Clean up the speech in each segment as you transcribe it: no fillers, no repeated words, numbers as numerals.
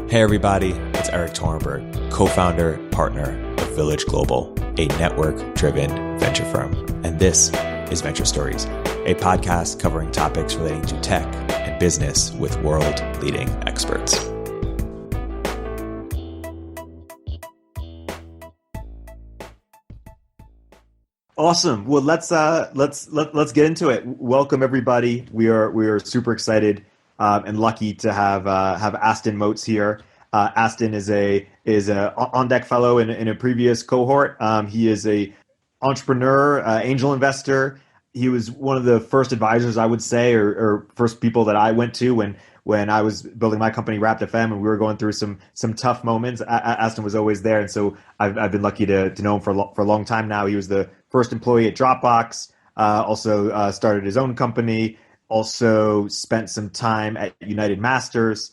Hey everybody, it's Erik Torenberg, co-founder, partner of Village Global, a network-driven venture firm. And this is Venture Stories, a podcast covering topics relating to tech and business with world-leading experts. Awesome. Well, let's get into it. Welcome everybody. We are super excited and lucky to have Aston Motes here. Aston is a on deck fellow in a previous cohort. He is a entrepreneur, angel investor. He was one of the first advisors, I would say, or first people that I went to when I was building my company, Wrapped FM, and we were going through some tough moments. Aston was always there, and so I've been lucky to know him for a long time now. He was the first employee at Dropbox. Also started his own company. Also spent some time at United Masters.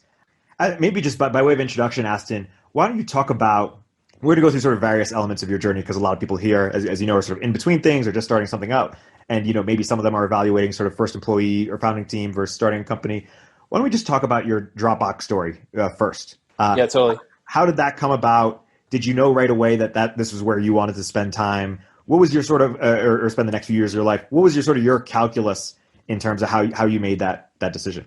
Maybe just by way of introduction, Aston, why don't you talk about, we're going to go through sort of various elements of your journey because a lot of people here, as you know, are sort of in between things or just starting something up. And, maybe some of them are evaluating sort of first employee or founding team versus starting a company. Why don't we just talk about your Dropbox story first? Yeah, totally. How did that come about? Did you know right away that this was where you wanted to spend time? What was your sort of, or spend the next few years of your life? What was your calculus in terms of how you made that decision?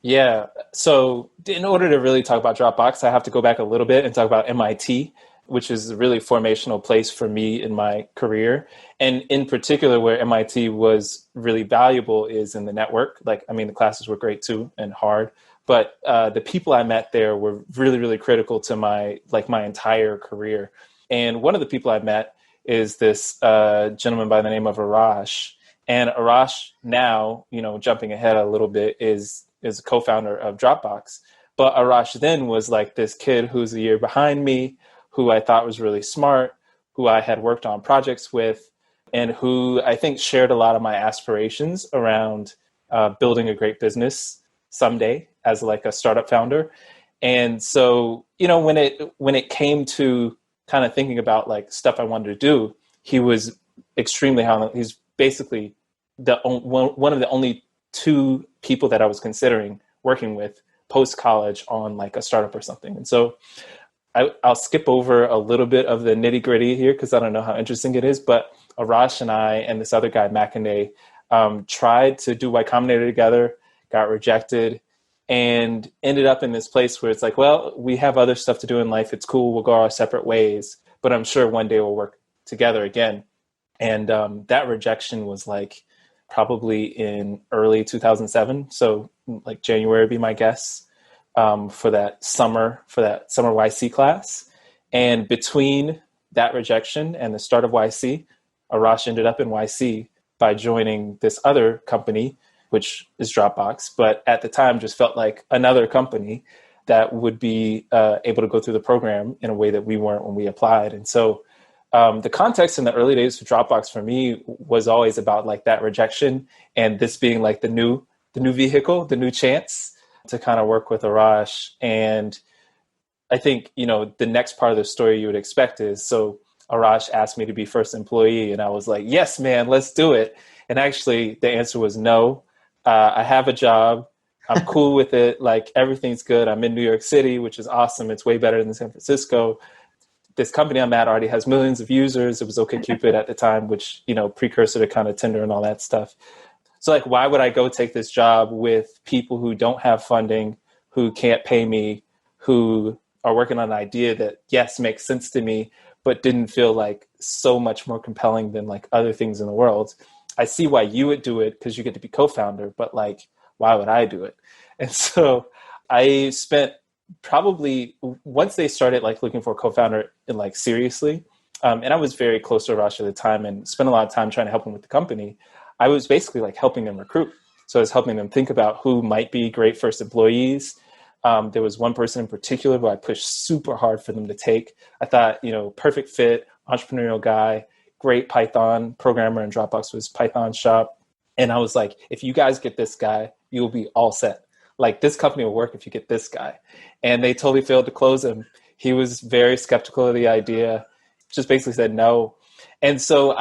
Yeah. So in order to really talk about Dropbox, I have to go back a little bit and talk about MIT, which is a really formational place for me in my career. And in particular, where MIT was really valuable is in the network. The classes were great too and hard, but the people I met there were really, really critical to my entire career. And one of the people I met is this gentleman by the name of Arash. And Arash now, jumping ahead a little bit, is a co-founder of Dropbox. But Arash then was like this kid who's a year behind me, who I thought was really smart, who I had worked on projects with, and who I think shared a lot of my aspirations around building a great business someday as like a startup founder. And so, when it came to kind of thinking about like stuff I wanted to do, he was extremely high. He's basically one of the only two people that I was considering working with post-college on like a startup or something. And so I'll skip over a little bit of the nitty gritty here because I don't know how interesting it is, but Arash and I and this other guy, Makinde, tried to do Y Combinator together, got rejected, and ended up in this place where it's like, well, we have other stuff to do in life. It's cool. We'll go our separate ways, but I'm sure one day we'll work together again. And that rejection was like probably in early 2007. So like January would be my guess for that summer YC class. And between that rejection and the start of YC, Arash ended up in YC by joining this other company, which is Dropbox, but at the time just felt like another company that would be able to go through the program in a way that we weren't when we applied. And so the context in the early days of Dropbox for me was always about like that rejection and this being like the new vehicle, the new chance to kind of work with Arash. And I think, the next part of the story you would expect is, so Arash asked me to be first employee and I was like, yes, man, let's do it. And actually the answer was no. I have a job. I'm cool with it. Like everything's good. I'm in New York City, which is awesome. It's way better than San Francisco. This company I'm at already has millions of users. It was OkCupid at the time, which, precursor to kind of Tinder and all that stuff. So like, why would I go take this job with people who don't have funding, who can't pay me, who are working on an idea that, yes, makes sense to me, but didn't feel like so much more compelling than like other things in the world? I see why you would do it because you get to be co-founder, but like, why would I do it? And so I spent probably, once they started like looking for a co-founder and like seriously, and I was very close to Arash at the time and spent a lot of time trying to help him with the company. I was basically like helping them recruit. So I was helping them think about who might be great first employees. There was one person in particular who I pushed super hard for them to take. I thought, perfect fit, entrepreneurial guy, great Python programmer, and Dropbox was Python shop. And I was like, if you guys get this guy, you'll be all set. Like this company will work if you get this guy. And they totally failed to close him. He was very skeptical of the idea, just basically said no. And so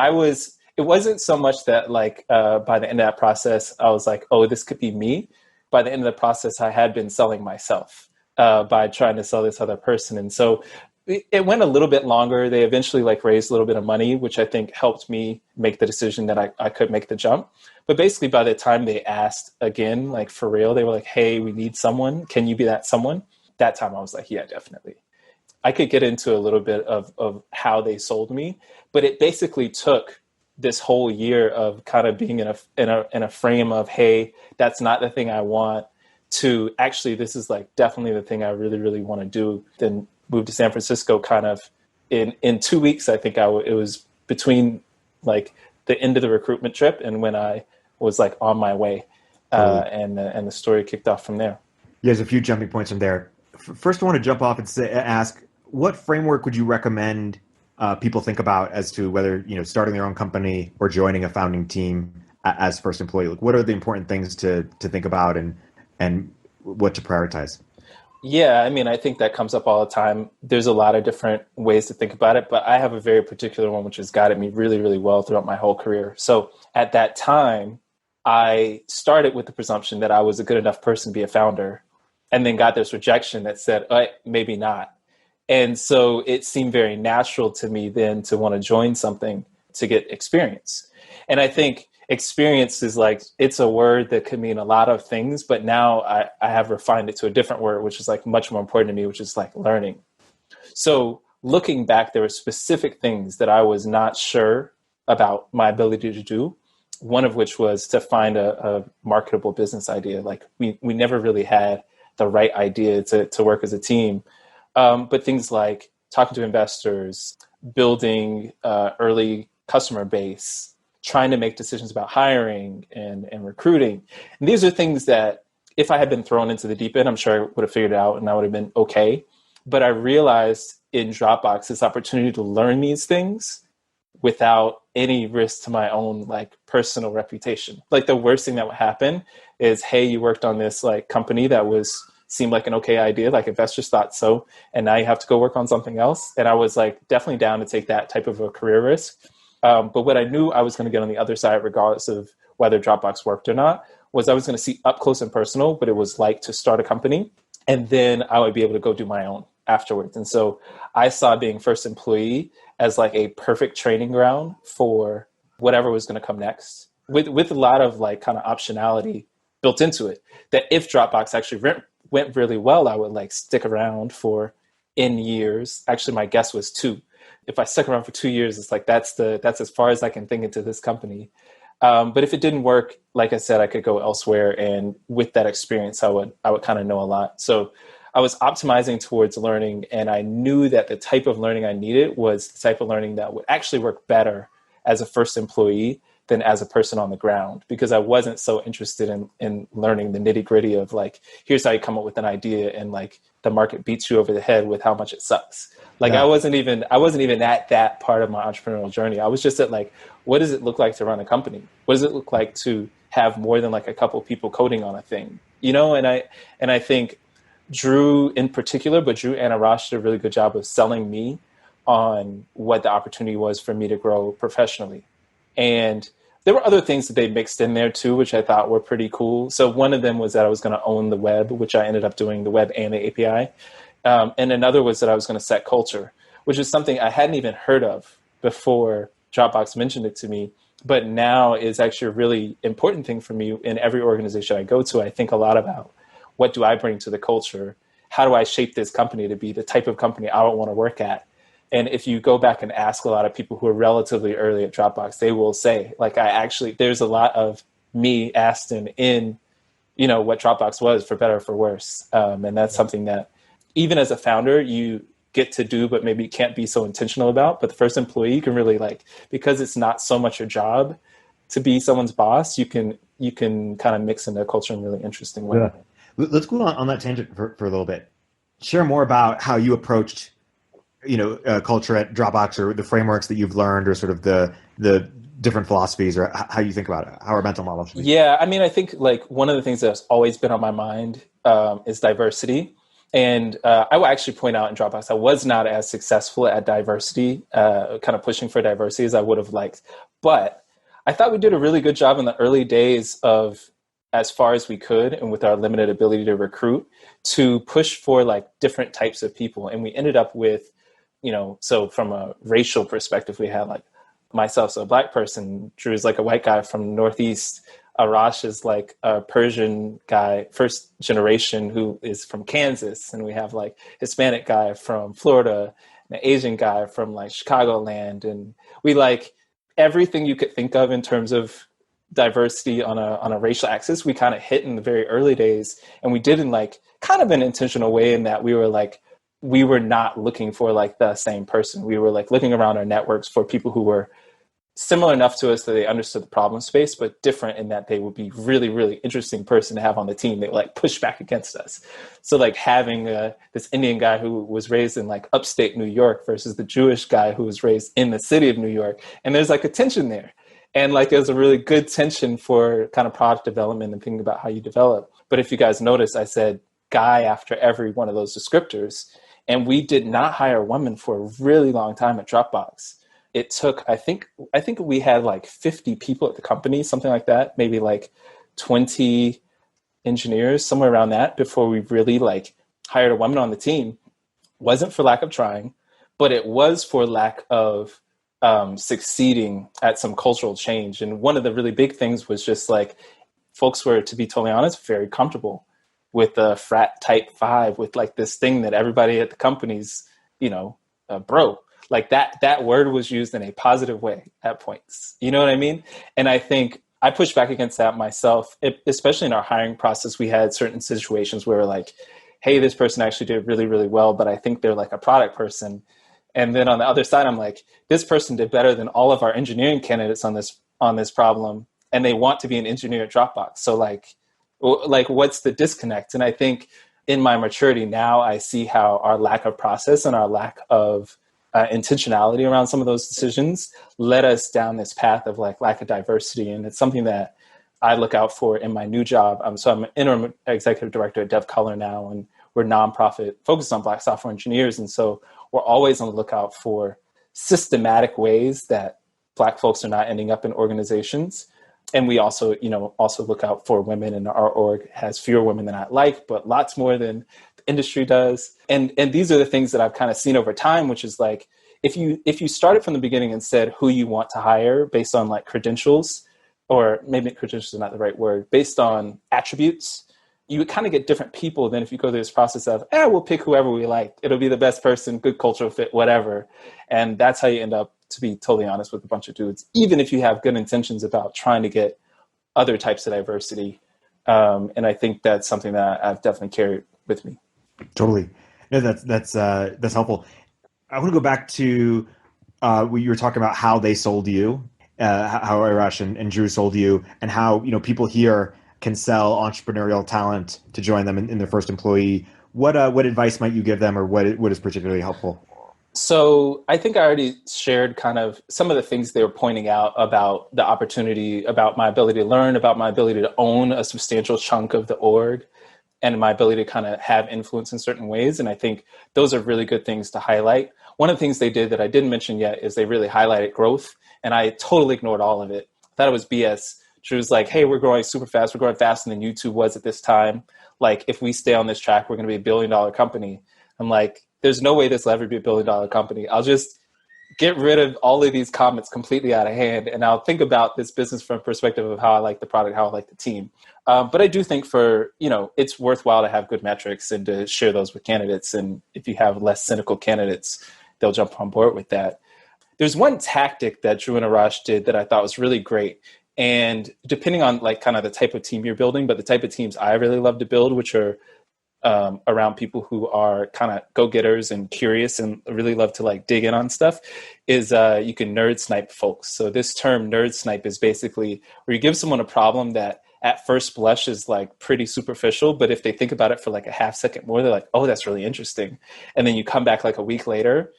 it wasn't so much that like by the end of that process, I was like, oh, this could be me. By the end of the process, I had been selling myself. by trying to sell this other person. And so it went a little bit longer. They eventually like raised a little bit of money, which I think helped me make the decision that I could make the jump. But basically by the time they asked again, like for real, they were like, hey, we need someone. Can you be that someone? That time I was like, yeah, definitely. I could get into a little bit of how they sold me, but it basically took this whole year of kind of being in a frame of, hey, that's not the thing I want, to actually, this is like definitely the thing I really, really want to do. Then moved to San Francisco kind of in 2 weeks. I think it was between like the end of the recruitment trip and when I was like on my way, and the story kicked off from there. Yeah, there's a few jumping points from there. First, I want to jump off and ask, what framework would you recommend people think about as to whether starting their own company or joining a founding team as first employee? Like, what are the important things to think about and what to prioritize? Yeah, I mean, I think that comes up all the time. There's a lot of different ways to think about it, but I have a very particular one which has guided me really, really well throughout my whole career. So at that time, I started with the presumption that I was a good enough person to be a founder, and then got this rejection that said, maybe not. And so it seemed very natural to me then to want to join something to get experience. And I think experience is like, it's a word that could mean a lot of things, but now I have refined it to a different word, which is like much more important to me, which is like learning. So looking back, there were specific things that I was not sure about my ability to do. One of which was to find a marketable business idea. Like we never really had the right idea to work as a team. But things like talking to investors, building early customer base, trying to make decisions about hiring and recruiting. And these are things that if I had been thrown into the deep end, I'm sure I would have figured it out and I would have been okay. But I realized in Dropbox this opportunity to learn these things without any risk to my own like personal reputation. Like the worst thing that would happen is, hey, you worked on this like company that seemed like an okay idea, like investors thought so, and now you have to go work on something else. And I was like definitely down to take that type of a career risk. But what I knew I was going to get on the other side, regardless of whether Dropbox worked or not, was I was going to see up close and personal what it was like to start a company. And then I would be able to go do my own afterwards. And so I saw being first employee as like a perfect training ground for whatever was going to come next, with a lot of like kind of optionality built into it, that if Dropbox actually went really well, I would like stick around for N years. Actually, my guess was 2. If I stuck around for 2 years, it's like, that's as far as I can think into this company. But if it didn't work, like I said, I could go elsewhere. And with that experience, I would kind of know a lot. So I was optimizing towards learning, and I knew that the type of learning I needed was the type of learning that would actually work better as a first employee than as a person on the ground, because I wasn't so interested in learning the nitty gritty of like, here's how you come up with an idea and like the market beats you over the head with how much it sucks. Like yeah. I wasn't even at that part of my entrepreneurial journey. I was just at like, what does it look like to run a company? What does it look like to have more than like a couple of people coding on a thing? And I think Drew in particular, but Drew and Arash did a really good job of selling me on what the opportunity was for me to grow professionally. And there were other things that they mixed in there too, which I thought were pretty cool. So one of them was that I was going to own the web, which I ended up doing, the web and the API. And another was that I was going to set culture, which is something I hadn't even heard of before Dropbox mentioned it to me, but now is actually a really important thing for me. In every organization I go to, I think a lot about, what do I bring to the culture? How do I shape this company to be the type of company I would want to work at? And if you go back and ask a lot of people who are relatively early at Dropbox, they will say, like, there's a lot of me, Aston, in, what Dropbox was, for better or for worse. And that's something that even as a founder, you get to do, but maybe can't be so intentional about. But the first employee can really because it's not so much your job to be someone's boss, you can kind of mix in their culture in a really interesting way. Yeah. Let's go on that tangent for a little bit. Share more about how you approached, culture at Dropbox, or the frameworks that you've learned, or sort of the different philosophies, or how you think about it, how our mental model should be. Yeah, I mean, I think like one of the things that's always been on my mind is diversity. And I will actually point out in Dropbox, I was not as successful at diversity, kind of pushing for diversity as I would have liked. But I thought we did a really good job in the early days of as far as we could, and with our limited ability to recruit, to push for like different types of people. And we ended up with, so from a racial perspective, we had like myself, so a Black person. Drew is like a white guy from the Northeast. Arash is like a Persian guy, first generation, who is from Kansas. And we have like Hispanic guy from Florida, an Asian guy from like Chicagoland. And we like everything you could think of in terms of diversity on a racial axis, we kind of hit in the very early days. And we did in like kind of an intentional way, in that we were not looking for like the same person. We were like looking around our networks for people who were similar enough to us that they understood the problem space, but different in that they would be really, really interesting person to have on the team. They would like push back against us. So like having this Indian guy who was raised in like upstate New York versus the Jewish guy who was raised in the city of New York. And there's like a tension there. And like there's a really good tension for kind of product development and thinking about how you develop. But if you guys notice, I said guy after every one of those descriptors. And we did not hire women for a really long time at Dropbox. It took, I think we had like 50 people at the company, something like that, maybe like 20 engineers, somewhere around that, before we really like hired a woman on the team. Wasn't for lack of trying, but it was for lack of succeeding at some cultural change. And one of the really big things was just like, folks were, to be totally honest, very comfortable with the frat type vibe, with like this thing that everybody at the company's, bro. Like that word was used in a positive way at points. You know what I mean? And I think I pushed back against that myself, especially in our hiring process. We had certain situations where we're like, hey, this person actually did really, really well, but I think they're like a product person. And then on the other side, I'm like, this person did better than all of our engineering candidates on this problem, and they want to be an engineer at Dropbox. So like what's the disconnect? And I think in my maturity now, I see how our lack of process and our lack of intentionality around some of those decisions led us down this path of like lack of diversity. And it's something that I look out for in my new job. So I'm an interim executive director at DevColor now, and we're nonprofit focused on Black software engineers. And so we're always on the lookout for systematic ways that Black folks are not ending up in organizations. And we also, look out for women, and our org has fewer women than I'd like, but lots more than the industry does. And these are the things that I've kind of seen over time, which is like, if you started from the beginning and said who you want to hire based on like credentials, or maybe credentials is not the right word, based on attributes, you would kind of get different people than if you go through this process of, we'll pick whoever we like. It'll be the best person, good cultural fit, whatever. And that's how you end up, to be totally honest, with a bunch of dudes, even if you have good intentions about trying to get other types of diversity. And I think that's something that I've definitely carried with me. Totally. No, that's helpful. I want to go back to what you were talking about, how they sold you, how Arash and Drew sold you, and how people here can sell entrepreneurial talent to join them in their first employee. What advice might you give them, or what is particularly helpful? So I think I already shared kind of some of the things they were pointing out about the opportunity, about my ability to learn, about my ability to own a substantial chunk of the org, and my ability to kind of have influence in certain ways. And I think those are really good things to highlight. One of the things they did that I didn't mention yet is they really highlighted growth, and I totally ignored all of it. I thought it was BS. She was like, hey, we're growing super fast. We're growing faster than YouTube was at this time. Like, if we stay on this track, we're going to be $1 billion company. I'm like, there's no way this will ever be $1 billion company. I'll just get rid of all of these comments completely out of hand, and I'll think about this business from a perspective of how I like the product, how I like the team. But I do think it's worthwhile to have good metrics and to share those with candidates. And if you have less cynical candidates, they'll jump on board with that. There's one tactic that Drew and Arash did that I thought was really great. And depending on like kind of the type of team you're building, but the type of teams I really love to build, which are around people who are kind of go-getters and curious and really love to like dig in on stuff, is you can nerd snipe folks. So this term nerd snipe is basically where you give someone a problem that at first blush is like pretty superficial, but if they think about it for like a half second more, they're like, oh, that's really interesting. And then you come back like a week later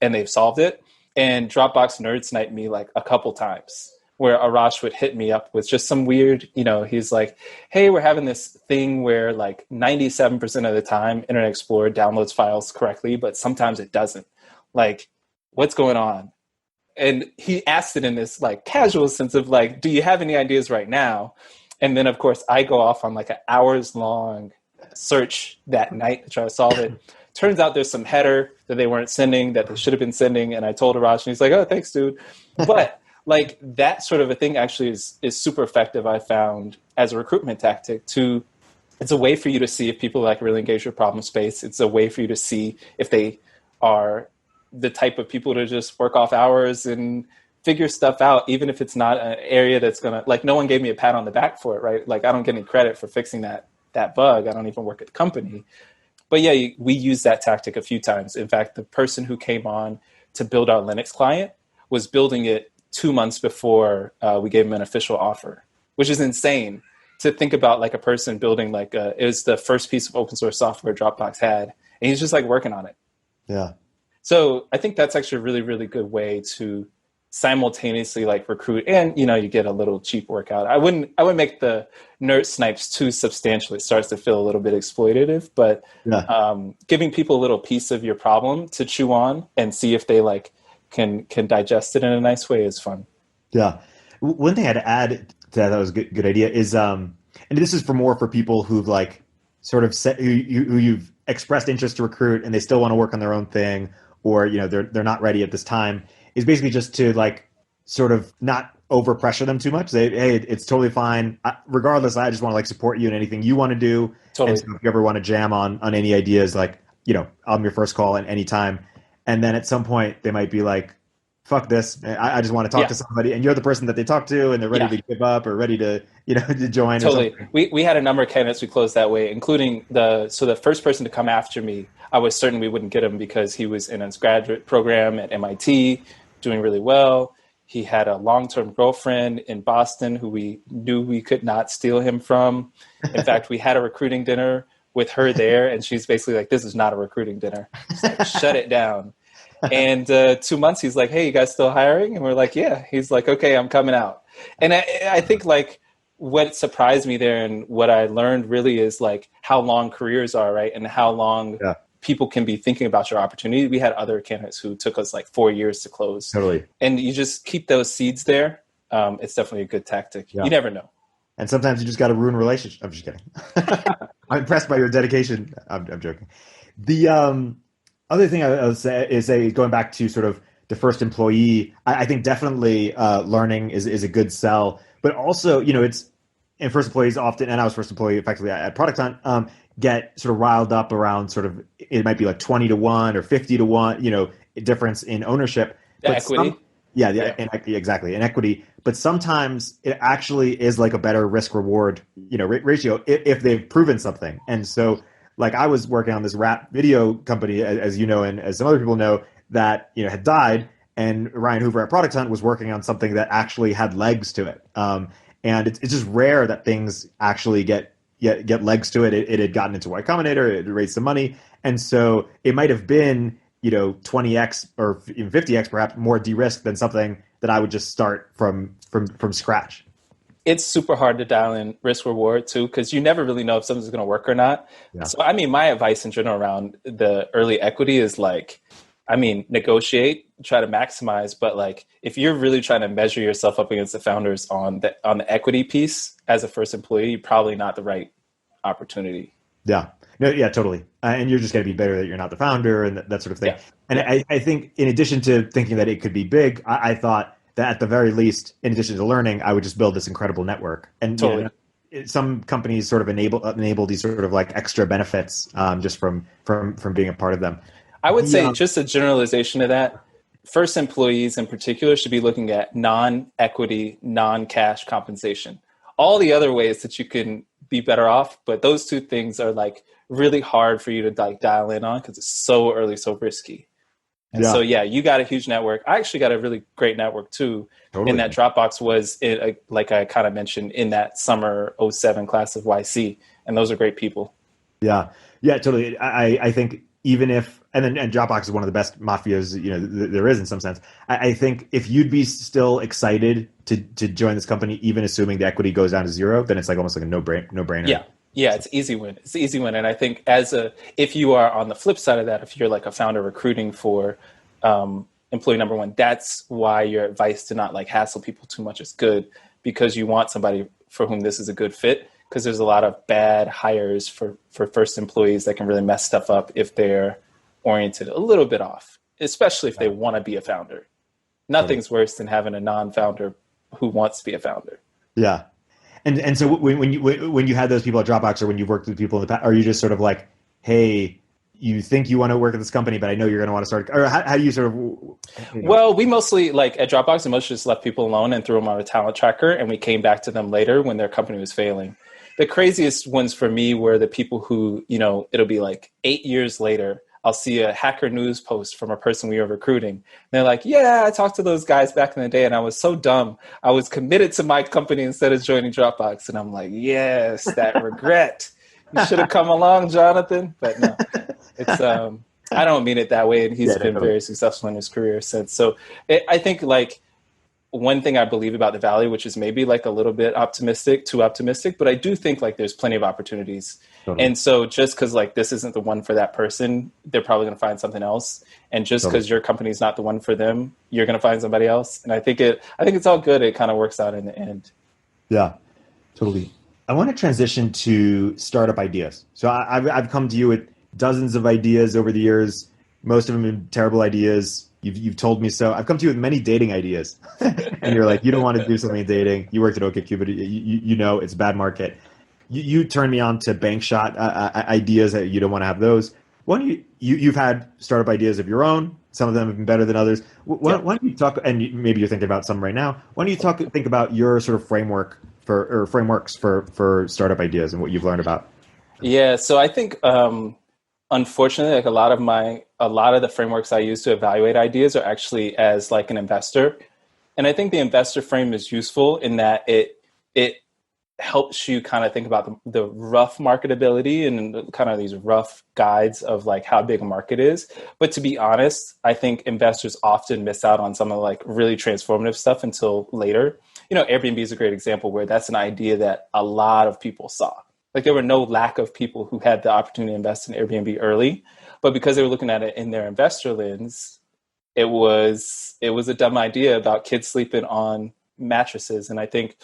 and they've solved it. And Dropbox nerd sniped me like a couple times, where Arash would hit me up with just some weird, he's like, hey, we're having this thing where like 97% of the time Internet Explorer downloads files correctly, but sometimes it doesn't. Like, what's going on? And he asked it in this like casual sense of like, do you have any ideas right now? And then, of course, I go off on like an hours long search that night to try to solve it. Turns out there's some header that they weren't sending that they should have been sending. And I told Arash, and he's like, oh, thanks, dude. But like that sort of a thing actually is super effective, I found, as a recruitment tactic. It's a way for you to see if people like really engage your problem space. It's a way for you to see if they are the type of people to just work off hours and figure stuff out, even if it's not an area that's gonna, like, no one gave me a pat on the back for it, right? Like, I don't get any credit for fixing that bug. I don't even work at the company. But yeah, we used that tactic a few times. In fact, the person who came on to build our Linux client was building it 2 months before we gave him an official offer, which is insane to think about. Like a person building like it was the first piece of open source software Dropbox had, and he's just like working on it. Yeah. So I think that's actually a really, really good way to simultaneously like recruit, and you get a little cheap workout. I wouldn't make the nerd snipes too substantial. It starts to feel a little bit exploitative, but giving people a little piece of your problem to chew on and see if they like can digest it in a nice way is fun. Yeah. One thing I'd add to that was a good idea is, and this is for people who've like sort of who you've expressed interest to recruit and they still want to work on their own thing, or they're not ready at this time, is basically just to like sort of not over pressure them too much. Say, hey, it's totally fine. Regardless, I just want to like support you in anything you want to do. Totally. And so if you ever want to jam on any ideas, like, I'm your first call at any time. And then at some point they might be like, fuck this. I just want to talk to somebody, and you're the person that they talk to, and they're ready to give up or ready to, to join. Totally. We had a number of candidates we closed that way, including the first person to come after me, I was certain we wouldn't get him because he was in his graduate program at MIT, doing really well. He had a long-term girlfriend in Boston who we knew we could not steal him from. In fact, we had a recruiting dinner with her there, and she's basically like, this is not a recruiting dinner. She's like, shut it down. And 2 months, he's like, hey, you guys still hiring? And we're like, yeah. He's like, okay, I'm coming out. And I think like what surprised me there and what I learned really is like how long careers are, right? And how long people can be thinking about your opportunity. We had other candidates who took us like 4 years to close. Totally. And you just keep those seeds there. It's definitely a good tactic. Yeah. You never know. And sometimes you just got to ruin relationships. I'm just kidding. I'm impressed by your dedication. I'm joking. The other thing I would say is going back to sort of the first employee, I think definitely learning is a good sell. But also, and first employees often, and I was first employee effectively at Product Hunt, get sort of riled up around sort of, it might be like 20-1 or 50-1, difference in ownership. Equity. Exactly, in equity. But sometimes it actually is like a better risk reward, ratio if they've proven something. And so, like, I was working on this rap video company, as you know, and as some other people know, that had died, and Ryan Hoover at Product Hunt was working on something that actually had legs to it. And it's just rare that things actually get legs to it. It had gotten into Y Combinator, it raised some money, and so it might have been 20x or even 50x perhaps more de-risked than something that I would just start from scratch. It's super hard to dial in risk reward too, because you never really know if something's going to work or not. Yeah. So, my advice in general around the early equity is like, negotiate, try to maximize. But like, if you're really trying to measure yourself up against the founders on the equity piece as a first employee, probably not the right opportunity. Yeah. No, yeah, totally. And you're just going to be better that you're not the founder and that sort of thing. Yeah. And I think in addition to thinking that it could be big, I thought that at the very least, in addition to learning, I would just build this incredible network. And totally. Some companies sort of enable these sort of like extra benefits just from being a part of them. I would say just a generalization of that. First employees in particular should be looking at non-equity, non-cash compensation. All the other ways that you can be better off, but those two things are like really hard for you to like dial in on because it's so early, so risky. And so, you got a huge network. I actually got a really great network too. Totally. And that Dropbox was, like I kind of mentioned, in that summer 07 class of YC. And those are great people. Yeah. Yeah, totally. I think even if, and Dropbox is one of the best mafias, there is in some sense. I think if you'd be still excited to join this company, even assuming the equity goes down to zero, then it's like almost like a no-brainer. Yeah. Yeah, it's easy win. It's an easy win. And I think if you are on the flip side of that, if you're like a founder recruiting for employee number one, that's why your advice to not like hassle people too much is good, because you want somebody for whom this is a good fit, because there's a lot of bad hires for first employees that can really mess stuff up if they're oriented a little bit off, especially if they want to be a founder. Nothing's worse than having a non-founder who wants to be a founder. Yeah. And so when you had those people at Dropbox, or when you've worked with people in the past, are you just sort of like, hey, you think you want to work at this company, but I know you're going to want to start, or how do you sort of? Well, we mostly, like at Dropbox, we mostly just left people alone and threw them on a talent tracker, and we came back to them later when their company was failing. The craziest ones for me were the people who, it'll be like 8 years later, I'll see a Hacker News post from a person we were recruiting. And they're like, yeah, I talked to those guys back in the day and I was so dumb. I was committed to my company instead of joining Dropbox. And I'm like, yes, that regret. You should have come along, Jonathan. But no, it's I don't mean it that way. And he's been very successful in his career since. So I think like one thing I believe about the Valley, which is maybe like a little bit too optimistic, but I do think like there's plenty of opportunities. Totally. And so just because like this isn't the one for that person, they're probably going to find something else. And just because your company's not the one for them, you're going to find somebody else. And I think it's all good. It kind of works out in the end. Yeah, totally. I want to transition to startup ideas. So I've come to you with dozens of ideas over the years. Most of them are terrible ideas. You've told me so. I've come to you with many dating ideas, and you're like, you don't want to do something in dating. You worked at OkCupid, but you know it's a bad market. You turned me on to bank shot ideas that you don't want to have those. You've had startup ideas of your own. Some of them have been better than others. Why don't you talk? And maybe you're thinking about some right now. Why don't you think about your sort of frameworks for startup ideas and what you've learned about? Yeah. So I think. Unfortunately, like a lot of the frameworks I use to evaluate ideas are actually as like an investor. And I think the investor frame is useful in that it helps you kind of think about the rough marketability and kind of these rough guides of like how big a market is. But to be honest, I think investors often miss out on some of the like really transformative stuff until later. Airbnb is a great example where that's an idea that a lot of people saw. Like there were no lack of people who had the opportunity to invest in Airbnb early, but because they were looking at it in their investor lens, it was a dumb idea about kids sleeping on mattresses. And I think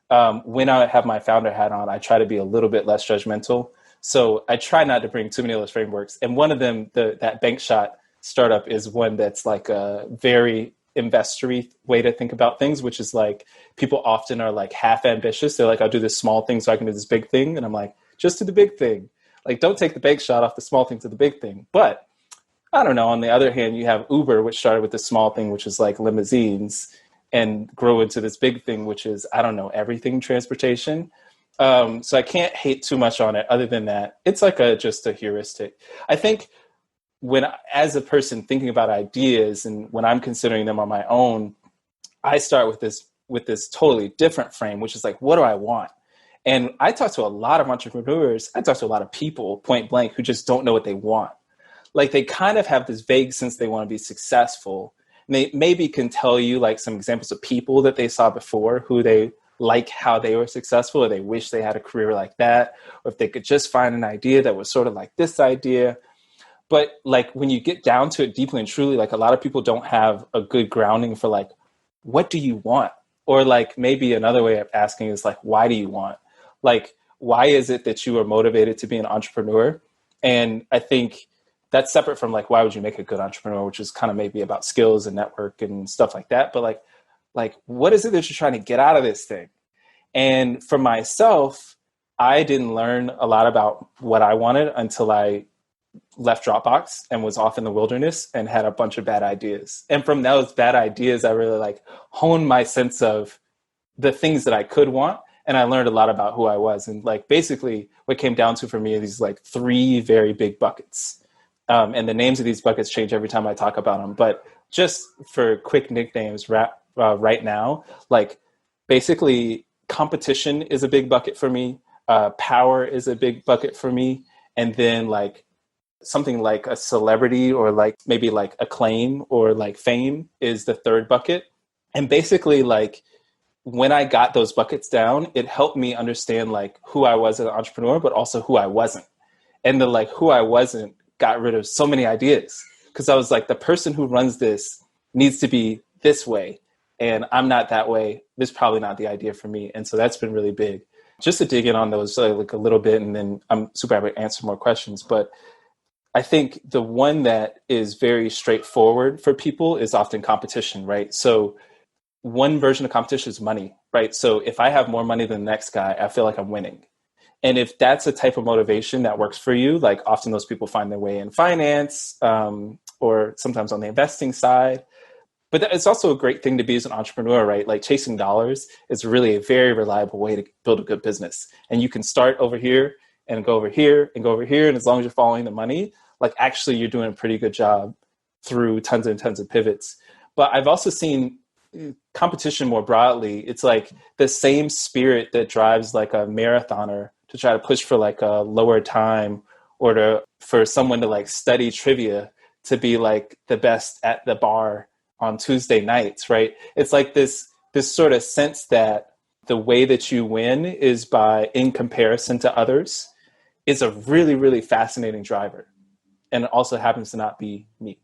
when I have my founder hat on, I try to be a little bit less judgmental. So I try not to bring too many of those frameworks. And one of them, that bank shot startup, is one that's like a very investory way to think about things, which is like people often are like half ambitious. They're like, I'll do this small thing so I can do this big thing. And I'm like, just do the big thing. Like, don't take the bank shot off the small thing to the big thing. But I don't know. On the other hand, you have Uber, which started with the small thing, which is like limousines, and grow into this big thing, which is, I don't know, everything transportation. So I can't hate too much on it. Other than that, it's like just a heuristic. I think as a person thinking about ideas and when I'm considering them on my own, I start with this totally different frame, which is like, what do I want? And I talk to a lot of entrepreneurs. I talk to a lot of people point blank who just don't know what they want. Like they kind of have this vague sense they want to be successful. And they maybe can tell you like some examples of people that they saw before who they like how they were successful, or they wish they had a career like that, or if they could just find an idea that was sort of like this idea. But like when you get down to it deeply and truly, like a lot of people don't have a good grounding for like, what do you want? Or like maybe another way of asking is like, why do you want? Like, why is it that you are motivated to be an entrepreneur? And I think that's separate from like, why would you make a good entrepreneur, which is kind of maybe about skills and network and stuff like that. But like, what is it that you're trying to get out of this thing? And for myself, I didn't learn a lot about what I wanted until I left Dropbox and was off in the wilderness and had a bunch of bad ideas. And from those bad ideas, I really like honed my sense of the things that I could want. And I learned a lot about who I was. And like, basically what came down to for me are these like 3 very big buckets. And the names of these buckets change every time I talk about them. But just for quick nicknames right now, like basically competition is a big bucket for me. Power is a big bucket for me. And then like something like a celebrity or like maybe like acclaim or like fame is the 3rd bucket. And basically like when I got those buckets down, it helped me understand like who I was as an entrepreneur, but also who I wasn't. And the like who I wasn't got rid of so many ideas because I was like, the person who runs this needs to be this way. and I'm not that way. This is probably not the idea for me. And so that's been really big. Just to dig in on those like a little bit, and then I'm super happy to answer more questions. But I think the one that is very straightforward for people is often competition, right? So one version of competition is money, right? So if I have more money than the next guy, I feel like I'm winning. And if that's a type of motivation that works for you, like often those people find their way in finance, or sometimes on the investing side. But it's also a great thing to be as an entrepreneur, right? Like chasing dollars is really a very reliable way to build a good business. And you can start over here and go over here and go over here. And as long as you're following the money, like actually you're doing a pretty good job through tons and tons of pivots. But I've also seen competition more broadly. It's like the same spirit that drives like a marathoner to try to push for like a lower time, or for someone to like study trivia to be like the best at the bar on Tuesday nights, right? It's like this sort of sense that the way that you win is by in comparison to others is a really, really fascinating driver. And it also happens to not be me.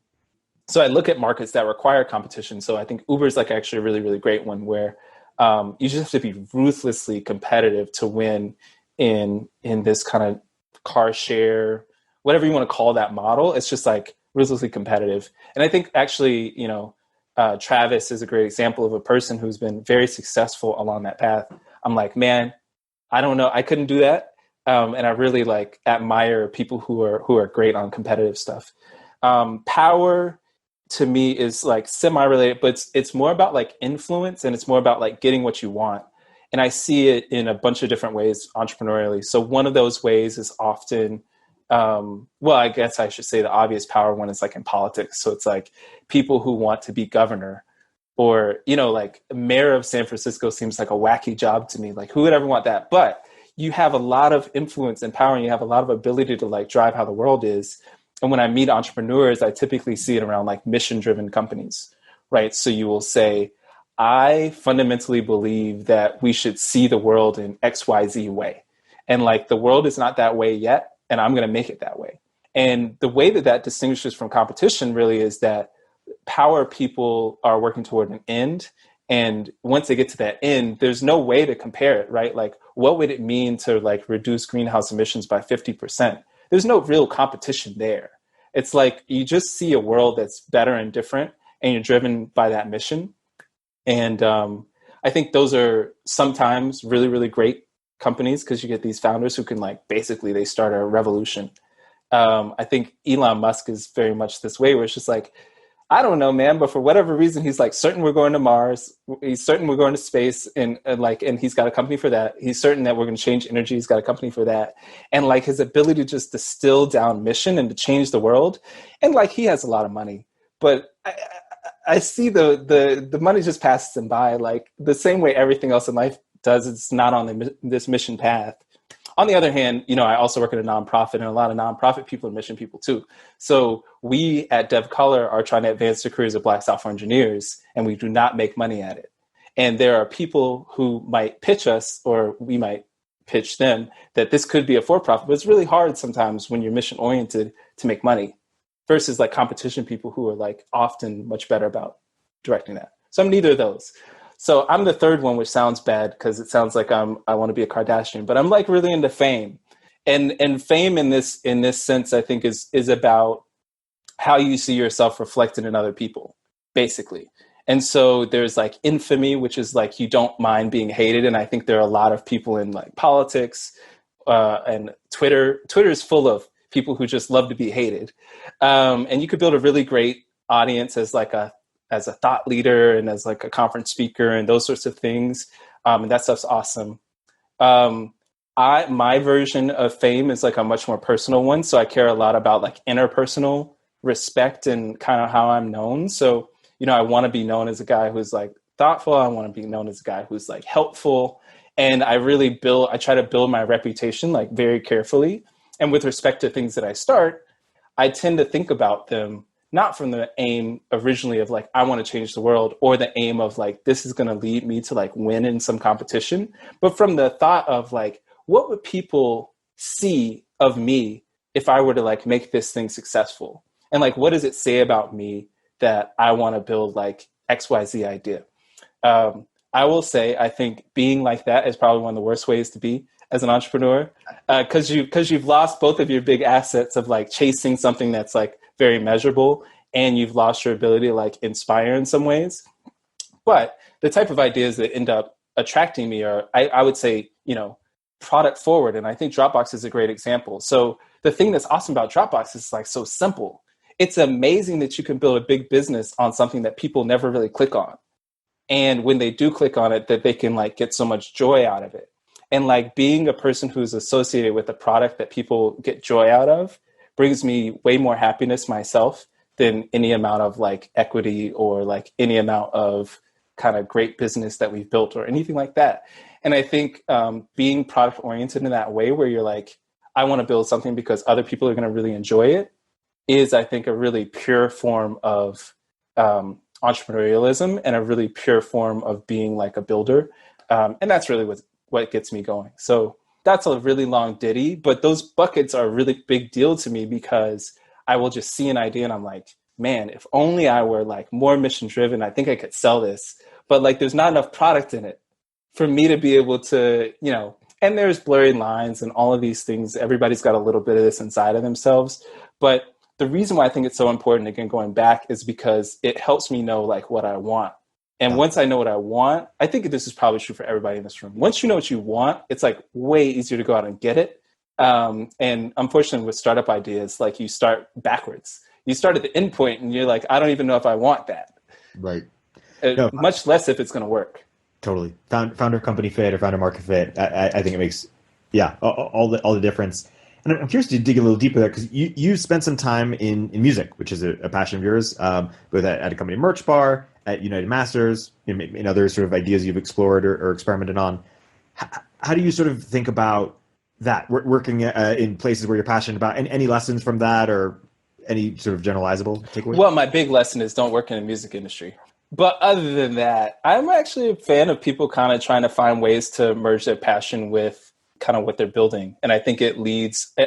So I look at markets that require competition. So I think Uber is like actually a really, really great one where you just have to be ruthlessly competitive to win in this kind of car share, whatever you want to call that model. It's just like ruthlessly competitive. And I think actually, Travis is a great example of a person who's been very successful along that path. I'm like, man, I don't know. I couldn't do that. And I really like admire people who are great on competitive stuff. Power to me is like semi-related, but it's more about like influence, and it's more about like getting what you want. And I see it in a bunch of different ways entrepreneurially. So one of those ways is often, well, I guess I should say the obvious power one is like in politics. So it's like people who want to be governor, or, like mayor of San Francisco seems like a wacky job to me. Like who would ever want that? But you have a lot of influence and power, and you have a lot of ability to like drive how the world is. And when I meet entrepreneurs, I typically see it around like mission-driven companies, right? So you will say, I fundamentally believe that we should see the world in XYZ way. And like the world is not that way yet, and I'm going to make it that way. And the way that that distinguishes from competition really is that power people are working toward an end. And once they get to that end, there's no way to compare it, right? Like, what would it mean to like reduce greenhouse emissions by 50%? There's no real competition there. It's like you just see a world that's better and different, and you're driven by that mission. And I think those are sometimes really, really great companies because you get these founders who can like basically they start a revolution. I think Elon Musk is very much this way, where it's just like, I don't know, man, but for whatever reason, he's like certain we're going to Mars. He's certain we're going to space, and he's got a company for that. He's certain that we're going to change energy. He's got a company for that. And like his ability to just distill down mission and to change the world. And like he has a lot of money, but I see the money just passes him by, like the same way everything else in life does. It's not on this mission path. On the other hand, I also work at a nonprofit, and a lot of nonprofit people are mission people too. So we at DevColor are trying to advance the careers of Black software engineers, and we do not make money at it. And there are people who might pitch us, or we might pitch them, that this could be a for-profit, but it's really hard sometimes when you're mission oriented to make money versus like competition people who are like often much better about directing that. So I'm neither of those. So I'm the third one, which sounds bad because it sounds like I want to be a Kardashian, but I'm like really into fame, and fame in this sense, I think is about how you see yourself reflected in other people, basically. And so there's like infamy, which is like you don't mind being hated, and I think there are a lot of people in like politics and Twitter. Twitter is full of people who just love to be hated, and you could build a really great audience as a thought leader and as like a conference speaker and those sorts of things. And that stuff's awesome. My version of fame is like a much more personal one. So I care a lot about like interpersonal respect and kind of how I'm known. So, I want to be known as a guy who's like thoughtful. I want to be known as a guy who's like helpful. And I try to build my reputation like very carefully. And with respect to things that I start, I tend to think about them not from the aim originally of like, I want to change the world, or the aim of like, this is going to lead me to like win in some competition, but from the thought of like, what would people see of me if I were to like make this thing successful? And like, what does it say about me that I want to build like XYZ idea? I will say, I think being like that is probably one of the worst ways to be as an entrepreneur, because you've lost both of your big assets of like chasing something that's like very measurable, and you've lost your ability to like inspire in some ways. But the type of ideas that end up attracting me are, I would say, product forward. And I think Dropbox is a great example. So the thing that's awesome about Dropbox is like so simple. It's amazing that you can build a big business on something that people never really click on. And when they do click on it, that they can like get so much joy out of it. And like being a person who's associated with a product that people get joy out of brings me way more happiness myself than any amount of like equity or like any amount of kind of great business that we've built or anything like that. And I think being product oriented in that way, where you're like, I want to build something because other people are going to really enjoy it, is I think a really pure form of entrepreneurialism and a really pure form of being like a builder. And that's really what gets me going. So that's a really long ditty, but those buckets are a really big deal to me, because I will just see an idea and I'm like, man, if only I were like more mission driven, I think I could sell this. But like, there's not enough product in it for me to be able to, and there's blurry lines and all of these things. Everybody's got a little bit of this inside of themselves. But the reason why I think it's so important, again, going back, is because it helps me know like what I want. And once I know what I want, I think this is probably true for everybody in this room. Once you know what you want, it's like way easier to go out and get it. And unfortunately with startup ideas, like you start backwards. You start at the end point and you're like, I don't even know if I want that. Right. Much less if it's going to work. Totally. Founder company fit or founder market fit. I think it makes, all the difference. And I'm curious to dig a little deeper there, because you spent some time in music, which is a passion of yours, both at a company Merch Bar, at United Masters, in other sort of ideas you've explored or experimented on. How do you sort of think about that, working in places where you're passionate about, and any lessons from that or any sort of generalizable takeaways? Well, my big lesson is don't work in the music industry. But other than that, I'm actually a fan of people kind of trying to find ways to merge their passion with kind of what they're building. And I think it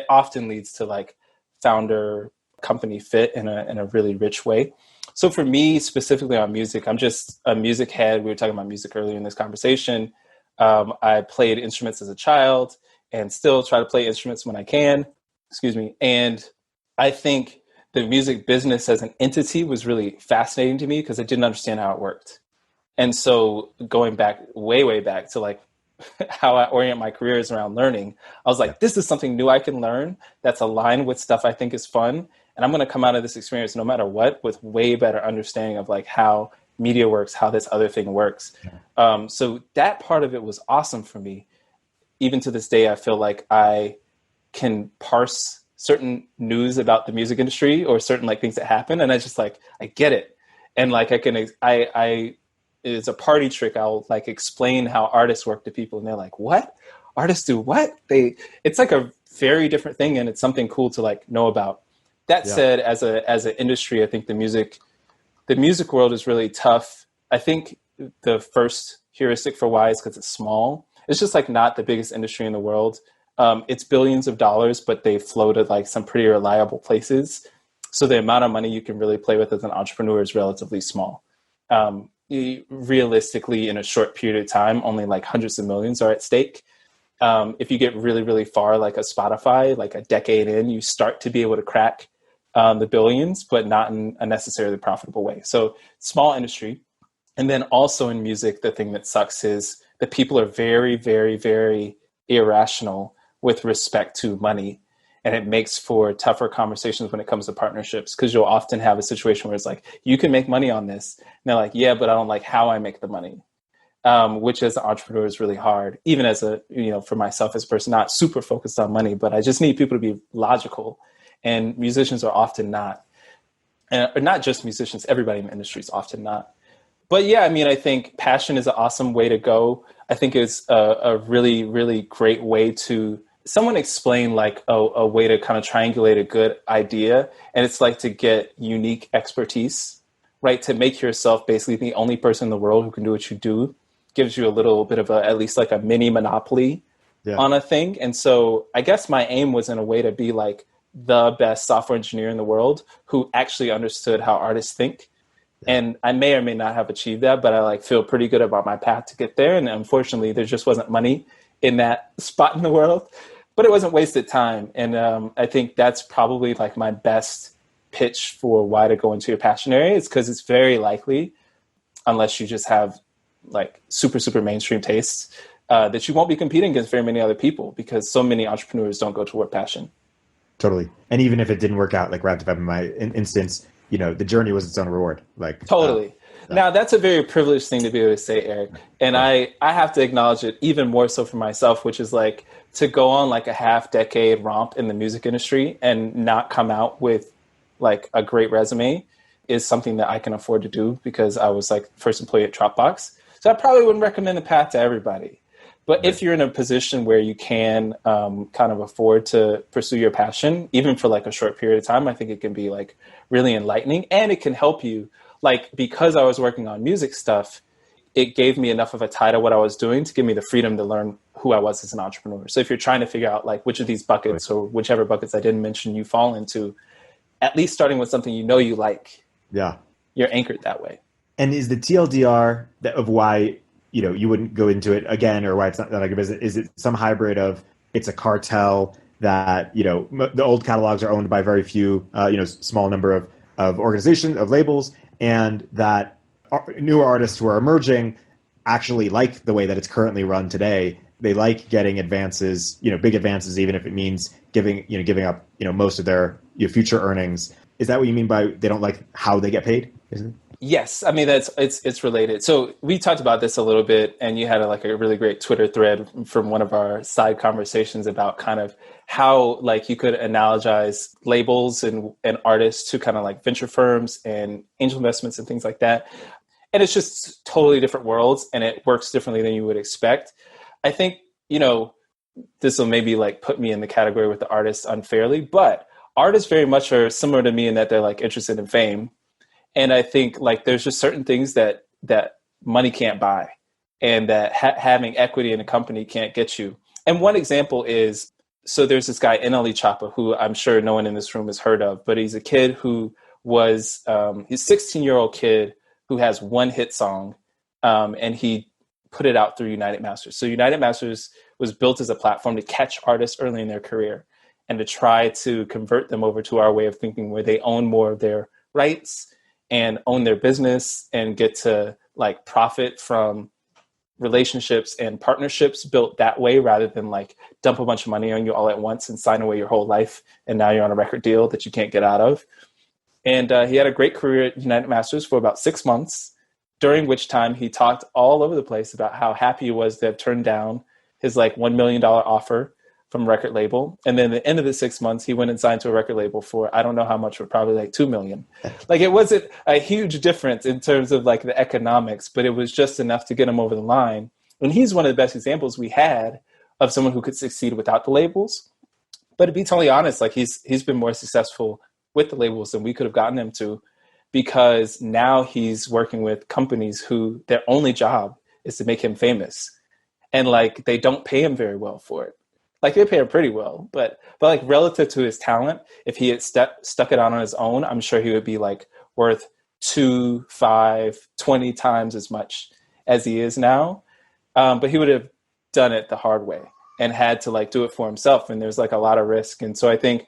often leads to like founder company fit in a really rich way. So for me, specifically on music, I'm just a music head. We were talking about music earlier in this conversation. I played instruments as a child and still try to play instruments when I can. Excuse me. And I think the music business as an entity was really fascinating to me because I didn't understand how it worked. And so going back, way back to like how I orient my career is around learning, I was like, this is something new I can learn that's aligned with stuff I think is fun. And I'm going to come out of this experience no matter what with way better understanding of like how media works, how this other thing works. So that part of it was awesome for me. Even to this day, I feel like I can parse certain news about the music industry or certain like things that happen. And I just like, I get it. And like, it's a party trick. I'll like explain how artists work to people. And they're like, what? Artists do what? It's like a very different thing. And it's something cool to like know about. That said, as an industry, I think the music world is really tough. I think the first heuristic for why is because it's small. It's just like not the biggest industry in the world. It's billions of dollars, but they flow to like some pretty reliable places. So the amount of money you can really play with as an entrepreneur is relatively small. Realistically, in a short period of time, only like hundreds of millions are at stake. If you get really, really far, like a Spotify, like a decade in, you start to be able to crack the billions, but not in a necessarily profitable way. So small industry. And then also in music, the thing that sucks is that people are very, very, very irrational with respect to money. And it makes for tougher conversations when it comes to partnerships, because you'll often have a situation where it's like, you can make money on this. And they're like, yeah, but I don't like how I make the money, which as an entrepreneur is really hard. Even as for myself as a person, not super focused on money, but I just need people to be logical. And musicians are often not. And not just musicians, everybody in the industry is often not. But yeah, I mean, I think passion is an awesome way to go. I think it's a really, really great way to, someone explain like a way to kind of triangulate a good idea. And it's like to get unique expertise, right? To make yourself basically the only person in the world who can do what you do gives you a little bit of at least like a mini monopoly on a thing. And so I guess my aim was in a way to be like the best software engineer in the world who actually understood how artists think. And I may or may not have achieved that, but I like feel pretty good about my path to get there. And unfortunately, there just wasn't money in that spot in the world, but it wasn't wasted time. And I think that's probably like my best pitch for why to go into your passion area, is because it's very likely, unless you just have like super, super mainstream tastes, that you won't be competing against very many other people, because so many entrepreneurs don't go toward passion. Totally. And even if it didn't work out, like Raptive in my instance, the journey was its own reward. Like Totally. Now, that's a very privileged thing to be able to say, Eric. And I have to acknowledge it even more so for myself, which is like to go on like a half-decade romp in the music industry and not come out with like a great resume is something that I can afford to do, because I was like first employee at Dropbox. So I probably wouldn't recommend the path to everybody. But if you're in a position where you can kind of afford to pursue your passion, even for like a short period of time, I think it can be like really enlightening, and it can help you. Like, because I was working on music stuff, it gave me enough of a tie to what I was doing to give me the freedom to learn who I was as an entrepreneur. So if you're trying to figure out like which of these buckets or whichever buckets I didn't mention you fall into, at least starting with something you like, you're anchored that way. And is the TLDR of why you wouldn't go into it again, or why it's not that like a business? Is it some hybrid of it's a cartel that the old catalogs are owned by very few, small number of organizations, of labels, and that newer artists who are emerging actually like the way that it's currently run today? They like getting advances, big advances, even if it means giving up most of their future earnings. Is that what you mean by they don't like how they get paid? Isn't it? Yes, I mean it's related. So we talked about this a little bit, and you had a really great Twitter thread from one of our side conversations about kind of how like you could analogize labels and artists to kind of like venture firms and angel investments and things like that. And it's just totally different worlds, and it works differently than you would expect. I think this will maybe like put me in the category with the artists unfairly, but artists very much are similar to me in that they're like interested in fame. And I think like there's just certain things that money can't buy, and that having equity in a company can't get you. And one example is, so there's this guy, NLE Choppa, who I'm sure no one in this room has heard of, but he's a kid who was, he's a 16-year-old kid who has one hit song, and he put it out through United Masters. So United Masters was built as a platform to catch artists early in their career and to try to convert them over to our way of thinking, where they own more of their rights and own their business and get to like profit from relationships and partnerships built that way, rather than like dump a bunch of money on you all at once and sign away your whole life. And now you're on a record deal that you can't get out of. And he had a great career at United Masters for about 6 months, during which time he talked all over the place about how happy he was to have turned down his like $1 million offer from a record label. And then at the end of the 6 months, he went and signed to a record label for, I don't know how much, but probably like $2 million. Like, it wasn't a huge difference in terms of like the economics, but it was just enough to get him over the line. And he's one of the best examples we had of someone who could succeed without the labels. But to be totally honest, like he's been more successful with the labels than we could have gotten him to, because now he's working with companies who their only job is to make him famous. And like, they don't pay him very well for it. Like, they pay him pretty well, but like relative to his talent, if he had stuck it on his own, I'm sure he would be like worth 2, 5, 20 times as much as he is now. But he would have done it the hard way and had to like do it for himself. And there's like a lot of risk. And so I think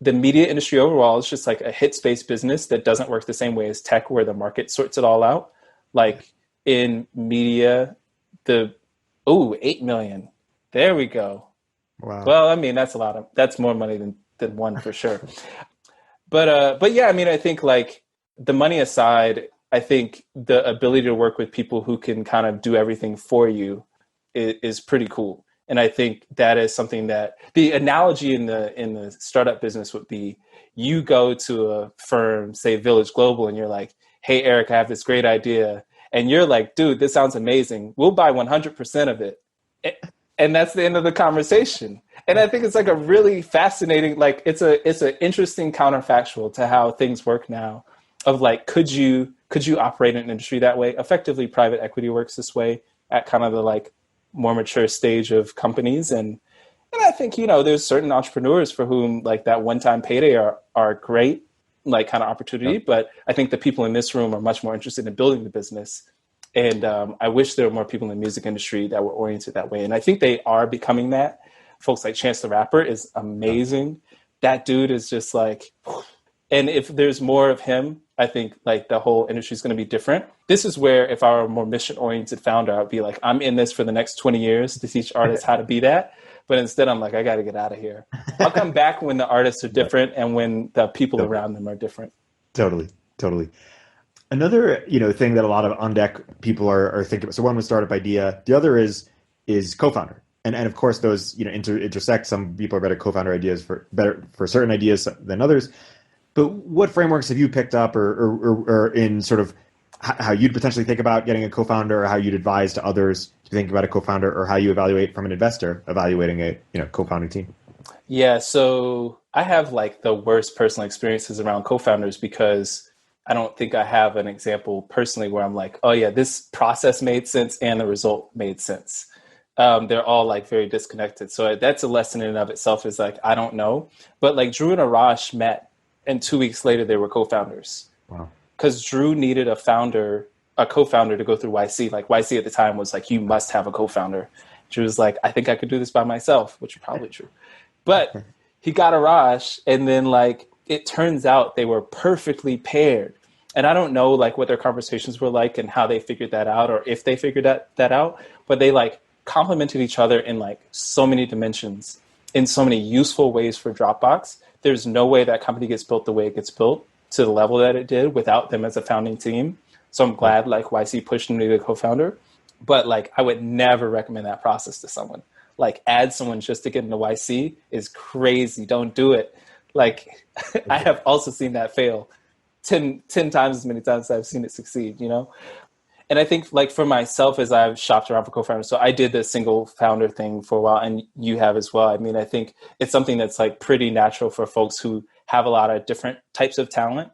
the media industry overall is just like a hits-based business that doesn't work the same way as tech, where the market sorts it all out. Like in media, 8 million. There we go. Wow. Well, I mean, that's more money than one for sure. But yeah, I mean, I think like the money aside, I think the ability to work with people who can kind of do everything for you is pretty cool. And I think that is something that the analogy in the startup business would be, you go to a firm, say Village Global, and you're like, hey, Eric, I have this great idea. And you're like, dude, this sounds amazing. We'll buy 100% of it. And that's the end of the conversation. And I think it's like a really fascinating, like it's an interesting counterfactual to how things work now, of like, could you operate in an industry that way? Effectively, private equity works this way at kind of the like more mature stage of companies. And I think, there's certain entrepreneurs for whom like that one-time payday are great. like kind of opportunity. Yep. But I think the people in this room are much more interested in building the business. And I wish there were more people in the music industry that were oriented that way. And I think they are becoming that. Folks like Chance the Rapper is amazing. That dude is just like, and if there's more of him, I think like the whole industry is going to be different. This is where if I were a more mission oriented founder, I'd be like, I'm in this for the next 20 years to teach artists how to be that. But instead I'm like, I got to get out of here. I'll come back when the artists are different and when the people around them are different. Totally. Another, thing that a lot of on deck people are thinking about. So one was startup idea. The other is co-founder. And of course those, intersect. Some people are better co-founder ideas for certain ideas than others. But what frameworks have you picked up or in sort of how you'd potentially think about getting a co-founder, or how you'd advise to others to think about a co-founder, or how you evaluate from an investor evaluating a co-founding team? Yeah, so I have like the worst personal experiences around co-founders because I don't think I have an example personally where I'm like, oh yeah, this process made sense and the result made sense. They're all like very disconnected. So that's a lesson in and of itself, is like, I don't know. But like Drew and Arash met, and 2 weeks later they were co-founders. Wow. Because Drew needed a co-founder to go through YC. Like YC at the time was like, you must have a co-founder. Drew was like, I think I could do this by myself, which is probably true. But he got Arash, and then like it turns out they were perfectly paired. And I don't know like what their conversations were like and how they figured that out, or if they figured that out, but they like complemented each other in like so many dimensions, in so many useful ways for Dropbox. There's no way that company gets built the way it gets built to the level that it did without them as a founding team. So I'm glad like YC pushed him to be the co-founder, but like I would never recommend that process to someone. Like add someone just to get into YC is crazy. Don't do it. Like I have also seen that fail 10 times as many times as I've seen it succeed, And I think like for myself, as I've shopped around for co-founders, so I did the single founder thing for a while, and you have as well. I mean, I think it's something that's like pretty natural for folks who have a lot of different types of talent,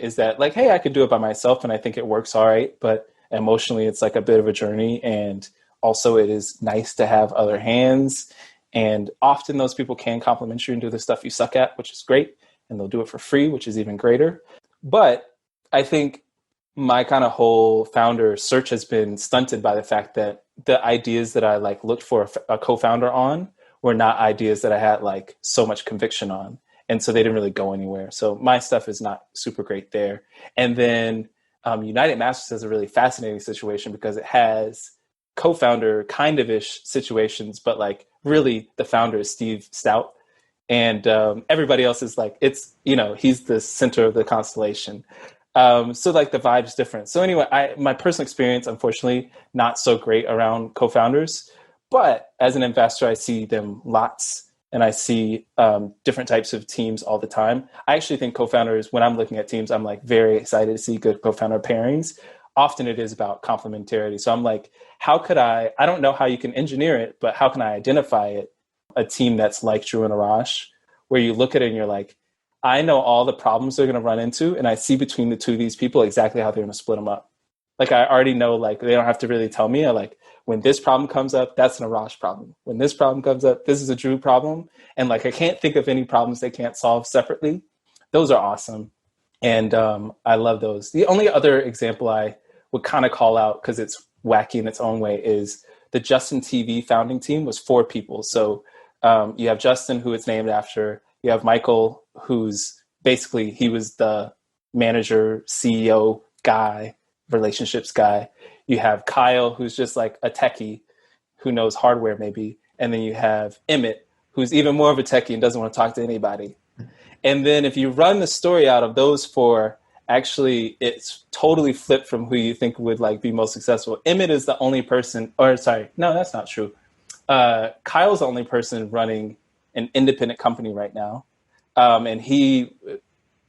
is that like, hey, I could do it by myself and I think it works all right. But emotionally, it's like a bit of a journey. And also it is nice to have other hands. And often those people can compliment you and do the stuff you suck at, which is great. And they'll do it for free, which is even greater. But I think my kind of whole founder search has been stunted by the fact that the ideas that I like looked for a co-founder on were not ideas that I had like so much conviction on. And so they didn't really go anywhere. So my stuff is not super great there. And then United Masters is a really fascinating situation because it has co-founder kind of ish situations, but like really the founder is Steve Stout. And everybody else is like, it's, he's the center of the constellation. So like the vibe's different. So anyway, my personal experience, unfortunately, not so great around co-founders, but as an investor, I see them lots, and I see different types of teams all the time. I actually think co-founders, when I'm looking at teams, I'm like very excited to see good co-founder pairings. Often it is about complementarity. So I'm like, how could I don't know how you can engineer it, but how can I identify it? A team that's like Drew and Arash, where you look at it and you're like, I know all the problems they're going to run into, and I see between the two of these people exactly how they're going to split them up. Like I already know, like they don't have to really tell me. I like, when this problem comes up, that's an Arash problem. When this problem comes up, this is a Drew problem. And like I can't think of any problems they can't solve separately. Those are awesome. And I love those. The only other example I would kind of call out, because it's wacky in its own way, is the Justin TV founding team was 4 people. So you have Justin, who it's named after. You have Michael, who's basically, he was the manager, CEO guy, relationships guy. You have Kyle, who's just like a techie who knows hardware maybe. And then you have Emmett, who's even more of a techie and doesn't want to talk to anybody. And then if you run the story out of those 4, actually it's totally flipped from who you think would like be most successful. Emmett is the only person, or sorry, no, that's not true. Kyle's the only person running an independent company right now. And he's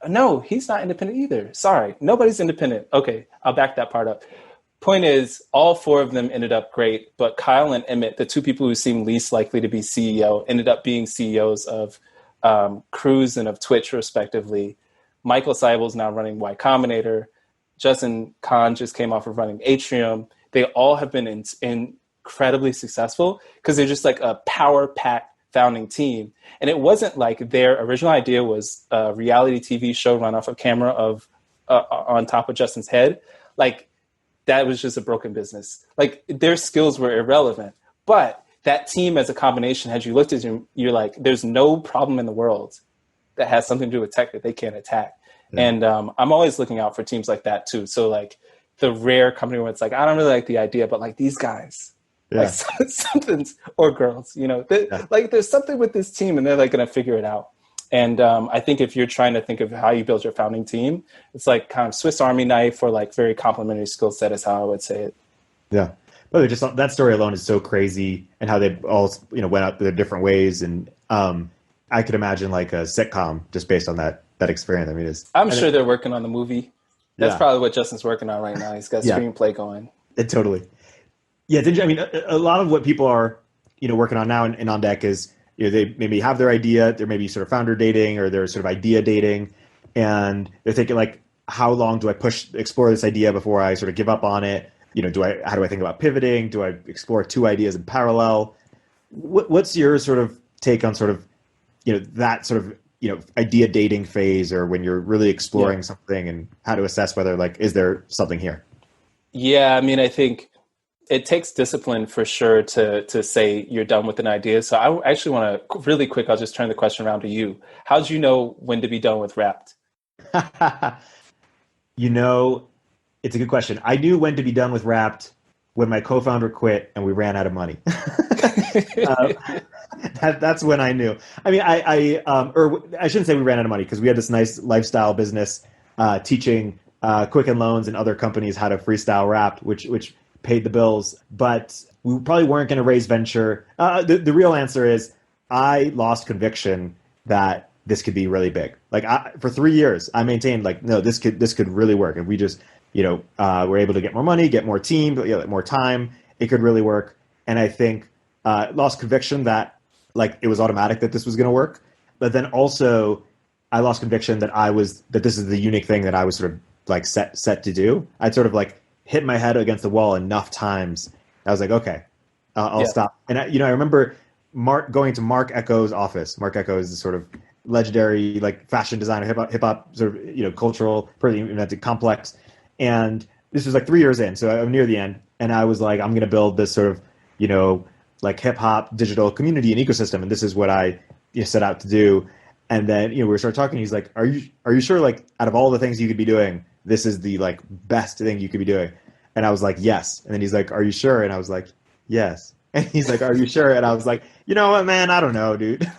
not independent either. Sorry, nobody's independent. Okay, I'll back that part up. Point is, all 4 of them ended up great, but Kyle and Emmett, the 2 people who seem least likely to be CEO, ended up being CEOs of Cruise and of Twitch, respectively. Michael Seibel's now running Y Combinator. Justin Kahn just came off of running Atrium. They all have been incredibly successful because they're just like a power-packed founding team. And it wasn't like their original idea was a reality TV show run off a camera of on top of Justin's head. Like that was just a broken business. Like their skills were irrelevant, but that team as a combination, had you looked at them, you're like, there's no problem in the world that has something to do with tech that they can't attack. Yeah. And I'm always looking out for teams like that too. So like the rare company where it's like, I don't really like the idea, but like these guys, like something's, or girls, like there's something with this team and they're like going to figure it out. And I think if you're trying to think of how you build your founding team, it's like kind of Swiss Army knife or like very complementary skill set is how I would say it. Yeah. But just that story alone is so crazy, and how they all went out their different ways. And I could imagine like a sitcom just based on that experience. I mean, I'm sure they're working on the movie. That's probably what Justin's working on right now. He's got screenplay going. Totally. Yeah. I mean, a lot of what people are working on now and on deck is they maybe have their idea, they're maybe sort of founder dating, or they're sort of idea dating, and they're thinking like, how long do I explore this idea before I sort of give up on it? How do I think about pivoting? Do I explore two ideas in parallel? What's your sort of take on sort of, that sort of, idea dating phase, or when you're really exploring something, and how to assess whether like, is there something here? Yeah. I mean, I think it takes discipline for sure to say you're done with an idea. So I actually want to really quick, I'll just turn the question around to you. How do you know when to be done with Wrapped? It's a good question. I knew when to be done with Wrapped when my co-founder quit and we ran out of money. That's when I knew. I mean, or I shouldn't say we ran out of money, because we had this nice lifestyle business teaching Quicken Loans and other companies how to freestyle Wrapped, which paid the bills. But we probably weren't going to raise venture. The real answer is I lost conviction that this could be really big. Like for 3 years, I maintained like, no, this could really work. And we just we're able to get more money, get more team, more time. It could really work. And I think lost conviction that like it was automatic that this was going to work. But then also I lost conviction that this is the unique thing that I was sort of like set to do. I'd sort of like hit my head against the wall enough times. I was like, okay, I'll stop. And I remember going to Mark Ecko's office. Mark Ecko is the sort of legendary like fashion designer, hip hop sort of cultural person, invented Complex. And this was like 3 years in, so I'm near the end. And I was like, I'm going to build this sort of, like hip hop digital community and ecosystem. And this is what I set out to do. And then, we started talking. He's like, are you sure, like, out of all the things you could be doing, this is the like best thing you could be doing? And I was like, yes. And then he's like, are you sure? And I was like, yes. And he's like, are you sure? And I was like, you know what, man, I don't know, dude.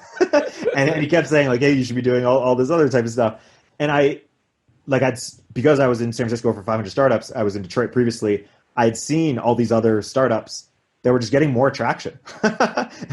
and he kept saying like, hey, you should be doing all this other type of stuff. And because I was in San Francisco for 500 startups, I was in Detroit previously, I had seen all these other startups that were just getting more traction.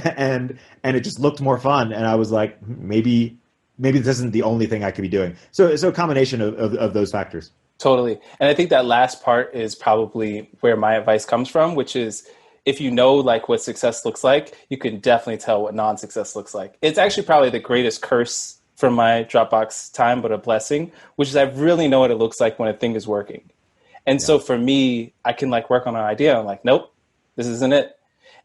and it just looked more fun. And I was like, maybe this isn't the only thing I could be doing. So a combination of those factors. Totally. And I think that last part is probably where my advice comes from, which is if you know like what success looks like, you can definitely tell what non-success looks like. It's actually probably the greatest curse from my Dropbox time, but a blessing, which is I really know what it looks like when a thing is working. And so for me, I can like work on an idea. I'm like, nope, this isn't it.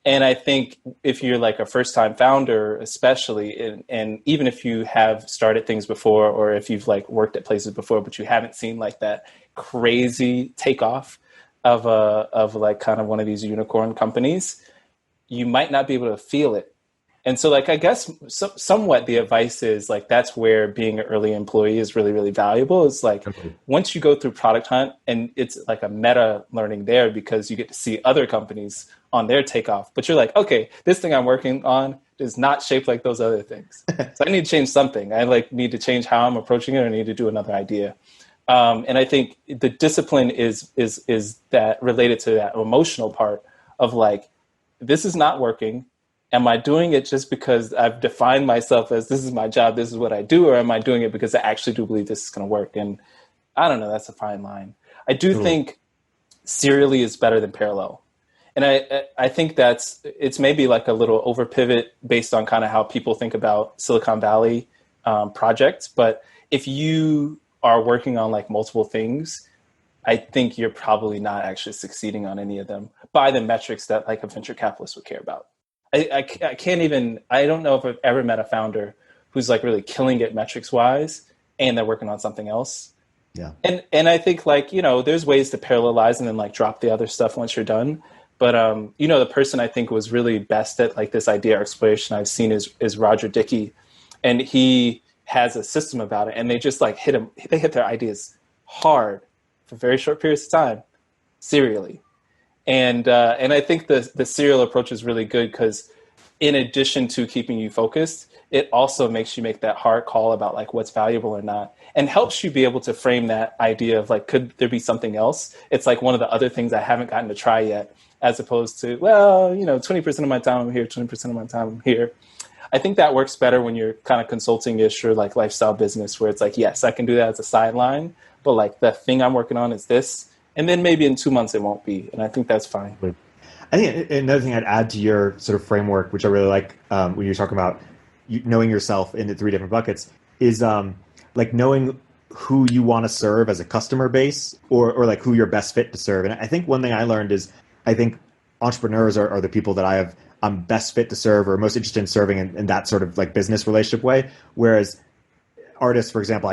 And I think if you're like a first time founder, especially, and even if you have started things before, or if you've like worked at places before, but you haven't seen like that crazy takeoff of like kind of one of these unicorn companies, you might not be able to feel it. And so like, I guess somewhat the advice is like, that's where being an early employee is really, really valuable. It's like, once you go through Product Hunt, and it's like a meta learning there because you get to see other companies on their takeoff, but you're like, okay, this thing I'm working on is not shaped like those other things. So I need to change something. I like need to change how I'm approaching it, or need to do another idea. And I think the discipline is that related to that emotional part of like, this is not working. Am I doing it just because I've defined myself as this is my job, this is what I do, or am I doing it because I actually do believe this is going to work? And I don't know, that's a fine line. I do think serially is better than parallel. And I think it's maybe like a little over pivot based on kind of how people think about Silicon Valley projects. But if you are working on like multiple things, I think you're probably not actually succeeding on any of them by the metrics that like a venture capitalist would care about. I can't even, I don't know if I've ever met a founder who's like really killing it metrics wise and they're working on something else. Yeah. And I think like, there's ways to parallelize and then like drop the other stuff once you're done. But, the person I think was really best at like this idea exploration I've seen is Roger Dickey. And he has a system about it and they just like they hit their ideas hard for very short periods of time, serially. And I think the serial approach is really good because in addition to keeping you focused, it also makes you make that hard call about like what's valuable or not, and helps you be able to frame that idea of like, could there be something else? It's like one of the other things I haven't gotten to try yet, as opposed to, 20% of my time I'm here, 20% of my time I'm here. I think that works better when you're kind of consulting-ish or like lifestyle business where it's like, yes, I can do that as a sideline, but like the thing I'm working on is this. And then maybe in 2 months it won't be. And I think that's fine. I think another thing I'd add to your sort of framework, which I really like when you're talking about knowing yourself into 3 different buckets, is like knowing who you want to serve as a customer base or like who you're best fit to serve. And I think one thing I learned is I think entrepreneurs are the people that I'm best fit to serve or most interested in serving in that sort of like business relationship way. Whereas artists, for example,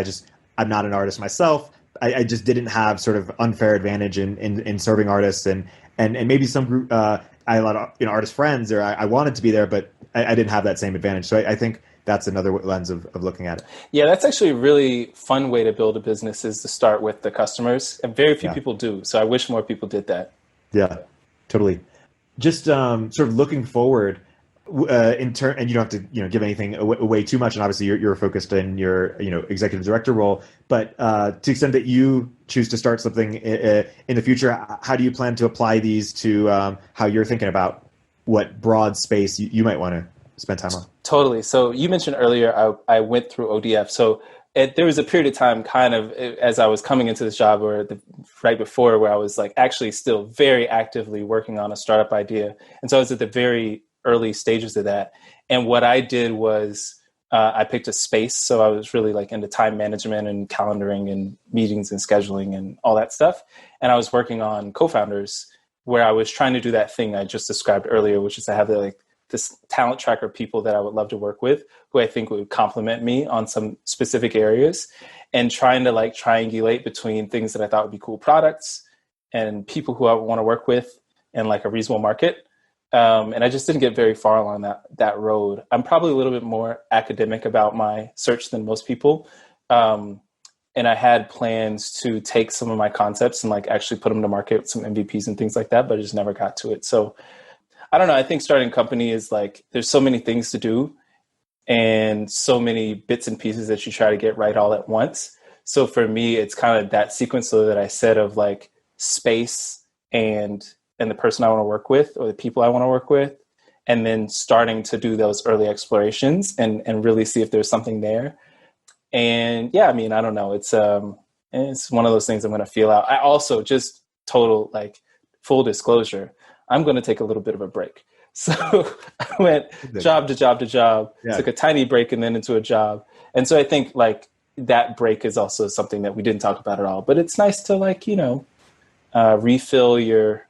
I'm not an artist myself. I just didn't have sort of unfair advantage in serving artists and maybe some group, I had a lot of artist friends or I wanted to be there, but I didn't have that same advantage. So I think that's another lens of looking at it. Yeah, that's actually a really fun way to build a business is to start with the customers. And very few people do. So I wish more people did that. Yeah, totally. Just sort of looking forward, and you don't have to give anything away too much. And obviously, you're focused in your executive director role. But to the extent that you choose to start something in the future, how do you plan to apply these to how you're thinking about what broad space you might want to spend time on? Totally. So you mentioned earlier I went through ODF. So there was a period of time kind of as I was coming into this job or right before where I was like actually still very actively working on a startup idea. And so I was at the very early stages of that. And what I did was I picked a space. So I was really like into time management and calendaring and meetings and scheduling and all that stuff. And I was working on co-founders where I was trying to do that thing I just described earlier, which is to have this talent tracker people that I would love to work with, who I think would complement me on some specific areas, and trying to like triangulate between things that I thought would be cool products and people who I would want to work with and like a reasonable market. And I just didn't get very far along that road. I'm probably a little bit more academic about my search than most people. And I had plans to take some of my concepts and like actually put them to market with some MVPs and things like that, but I just never got to it. So I don't know. I think starting a company is like, there's so many things to do and so many bits and pieces that you try to get right all at once. So for me, it's kind of that sequence that I said of like space and the person I want to work with or the people I want to work with, and then starting to do those early explorations and really see if there's something there. And yeah, I mean, I don't know. It's one of those things I'm going to feel out. I also just total like full disclosure, I'm going to take a little bit of a break. So I went job to job to job, took a tiny break and then into a job. And so I think like that break is also something that we didn't talk about at all, but it's nice to like, refill your,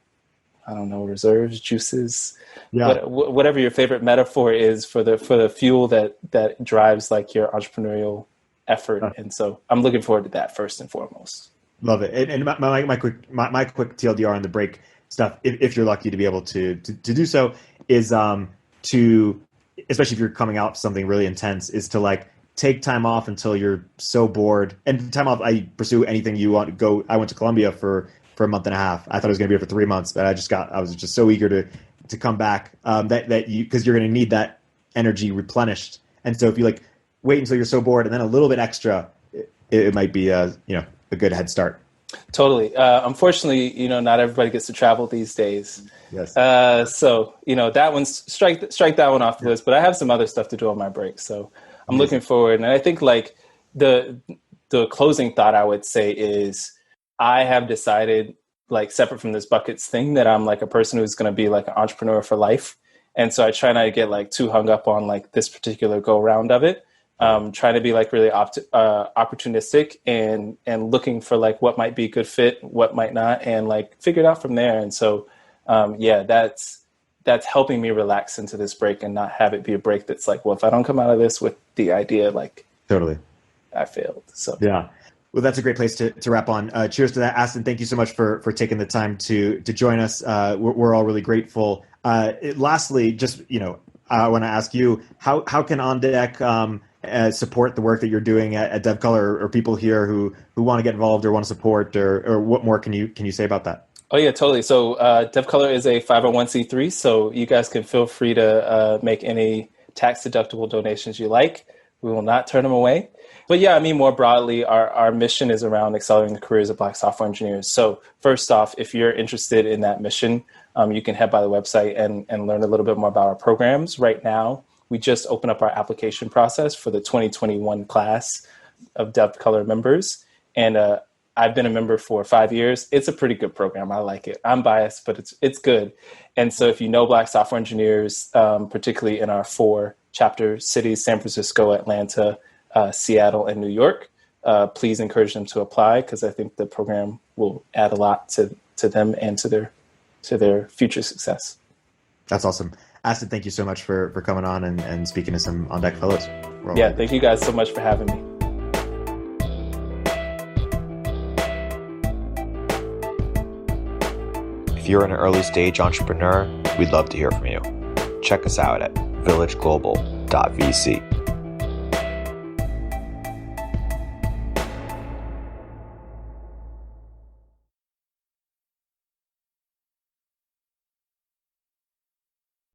I don't know, reserves, juices, whatever your favorite metaphor is for the fuel that drives like your entrepreneurial effort. And so I'm looking forward to that first and foremost. Love it. And my quick TLDR on the break stuff, if you're lucky to be able to do so, is to, especially if you're coming out something really intense, is to like take time off until you're so bored. And time off, I pursue anything you want to go. I went to Colombia for a month and a half. I thought I was going to be here for 3 months, but I was just so eager to come back that you, because you're going to need that energy replenished. And so if you like wait until you're so bored and then a little bit extra, it might be a good head start. Totally. Unfortunately, not everybody gets to travel these days. Yes. So, that one's strike that one off the list, but I have some other stuff to do on my break. So I'm looking forward. And I think like the closing thought I would say is I have decided, like separate from this buckets thing, that I'm like a person who's going to be like an entrepreneur for life. And so I try not to get like too hung up on like this particular go round of it. Trying to be like really opportunistic and looking for like what might be a good fit, what might not, and like figure it out from there. And so, that's that's helping me relax into this break and not have it be a break that's like, well, if I don't come out of this with the idea, like Totally. I failed. So Yeah. Well, that's a great place to wrap on. Cheers to that, Aston. Thank you so much for taking the time to join us. We're all really grateful. Lastly, just I want to ask you how can On Deck support the work that you're doing at DevColor, or people here who want to get involved or want to support, or what more can you say about that? Oh yeah, totally. So DevColor is a 501c3, so you guys can feel free to make any tax deductible donations you like. We will not turn them away. But yeah, I mean, more broadly, our mission is around accelerating the careers of Black software engineers. So first off, if you're interested in that mission, you can head by the website and learn a little bit more about our programs. Right now, we just opened up our application process for the 2021 class of DevColor members. And I've been a member for 5 years. It's a pretty good program. I like it. I'm biased, but it's good. And so if you know Black software engineers, particularly in our 4 chapter cities, San Francisco, Atlanta, Seattle, and New York, please encourage them to apply, because I think the program will add a lot to them and to their future success. That's awesome. Aston, thank you so much for coming on and speaking to some On Deck fellows. Yeah, thank you guys so much for having me. If you're an early stage entrepreneur, we'd love to hear from you. Check us out at villageglobal.vc.